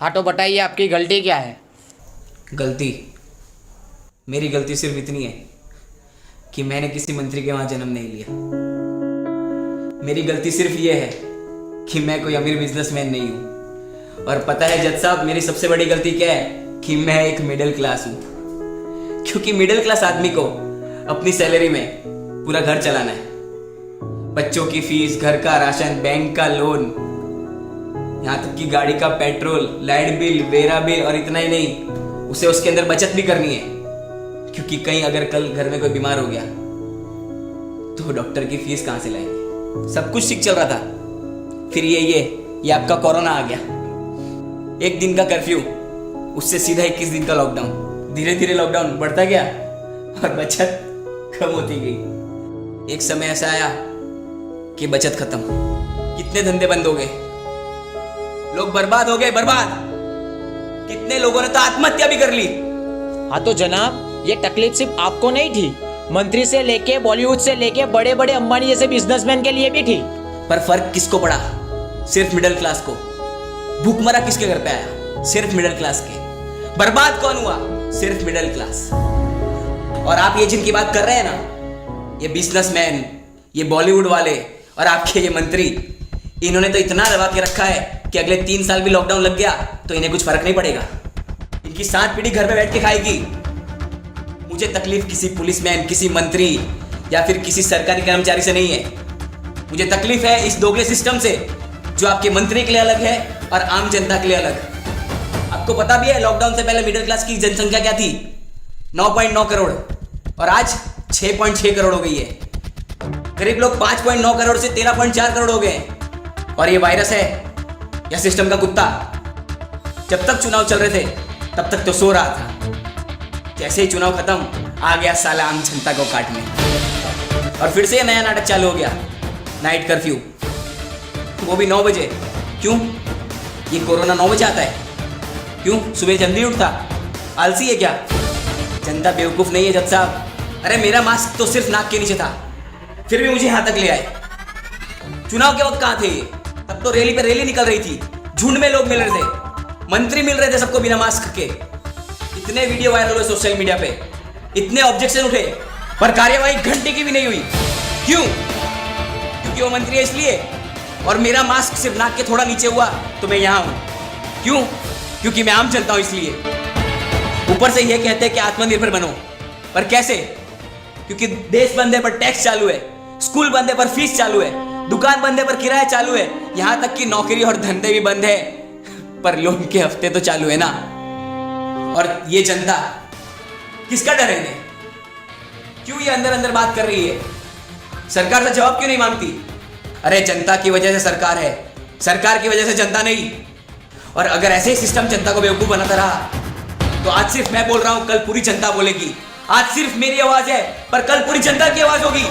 हाँ तो बताइए आपकी गलती क्या है। गलती मेरी गलती सिर्फ इतनी है कि मैंने किसी मंत्री के वहाँ जन्म नहीं लिया। मेरी गलती सिर्फ ये है कि मैं कोई अमीर बिजनेसमैन नहीं हूँ। और पता है जज साहब, मेरी सबसे बड़ी गलती क्या है कि मैं एक मिडिल क्लास हूँ। क्योंकि मिडिल क्लास आदमी को अपनी सैलरी में पूरा घर चलाना है। बच्चों की फीस, घर का राशन, बैंक का लोन, यहाँ तक कि गाड़ी का petrol, light bill, vera bill, और इतना ही नहीं, उसे उसके अंदर बचत भी करनी है। क्योंकि कहीं अगर कल घर में कोई बीमार हो गया तो डॉक्टर की फीस कहाँ से लाएंगे। सब कुछ ठीक चल रहा था, फिर ये आपका कोरोना आ गया। 1 दिन का कर्फ्यू, उससे सीधा 21 दिन का लॉकडाउन। धीरे धीरे लॉकडाउन बढ़ता गया और बचत कम होती गई। एक समय ऐसा आया कि बचत खत्म, कितने धंधे बंद हो गए, लोग बर्बाद हो गए, बर्बाद। कितने लोगों ने तो आत्महत्या भी कर ली। हाँ तो जनाब, ये तकलीफ सिर्फ आपको नहीं थी, मंत्री से लेके बॉलीवुड से लेके बड़े बड़े अंबानी जैसे बिजनेसमैन के लिए भी थी। पर फर्क किसको पड़ा? सिर्फ मिडिल क्लास को। भूखमरा किसके घर पे आया? सिर्फ मिडिल क्लास के। बर्बाद कौन हुआ? सिर्फ मिडिल क्लास। और आप ये जिनकी बात कर रहे हैं ना, ये बिजनेसमैन, ये बॉलीवुड वाले और आपके ये मंत्री, इन्होंने तो इतना दबा के रखा है कि अगले 3 साल भी लॉकडाउन लग गया तो इन्हें कुछ फर्क नहीं पड़ेगा। इनकी 7 पीढ़ी घर पे बैठ के खाएगी। मुझे तकलीफ किसी पुलिसमैन, किसी मंत्री या फिर किसी सरकारी कर्मचारी से नहीं है। मुझे तकलीफ है इस दोगले सिस्टम से, जो आपके मंत्री के लिए अलग है और आम जनता के लिए अलग। आपको पता भी है लॉकडाउन से पहले मिडिल क्लास की जनसंख्या क्या थी? 9.9 करोड़, और आज 6.6 करोड़ हो गई है। गरीब लोग 5.9 करोड़ से 13.4 करोड़ हो गए। और ये वायरस है या सिस्टम का कुत्ता? जब तक चुनाव चल रहे थे तब तक तो सो रहा था। जैसे ही चुनाव खत्म, आ गया साला आम जनता को काटने। और फिर से ये नया नाटक चालू हो गया, नाइट कर्फ्यू, वो भी 9 बजे। क्यों? ये कोरोना 9 बजे आता है? क्यों? सुबह जल्दी उठता? आलसी है क्या? जनता बेवकूफ नहीं है जज साहब। अरे मेरा मास्क तो सिर्फ नाक के नीचे था, फिर भी मुझे यहां तक ले आए। चुनाव के वक्त कहां थे ये? तब तो रैली पे रैली निकल रही थी, झुंड में लोग मिल रहे थे, मंत्री मिल रहे थे सबको बिना मास्क के। इतने वीडियो वायरल हुए सोशल मीडिया पे, इतने ऑब्जेक्शन उठे, पर कार्यवाही घंटे की भी नहीं हुई। क्यों? क्योंकि वो मंत्री है इसलिए। और मेरा मास्क सिर्फ नाक के थोड़ा नीचे हुआ तो मैं यहां हूं। क्यों? क्योंकि मैं आम जनता हूं इसलिए। ऊपर से ये कहते हैं कि आत्मनिर्भर बनो, पर कैसे? क्योंकि देश बंद है पर टैक्स चालू है, स्कूल बंद है पर फीस चालू है, दुकान बंद है पर किराया चालू है, यहां तक कि नौकरी और धंधे भी बंद है पर लोन के हफ्ते तो चालू है ना। और ये जनता, किसका डर है इन्हें? क्यों ये अंदर अंदर बात कर रही है? सरकार से जवाब क्यों नहीं मांगती? अरे जनता की वजह से सरकार है, सरकार की वजह से जनता नहीं। और अगर ऐसे ही सिस्टम जनता को बेवकूफ बनाता रहा तो आज सिर्फ मैं बोल रहा हूं, कल पूरी जनता बोलेगी। आज सिर्फ मेरी आवाज है पर कल पूरी जनता की आवाज होगी।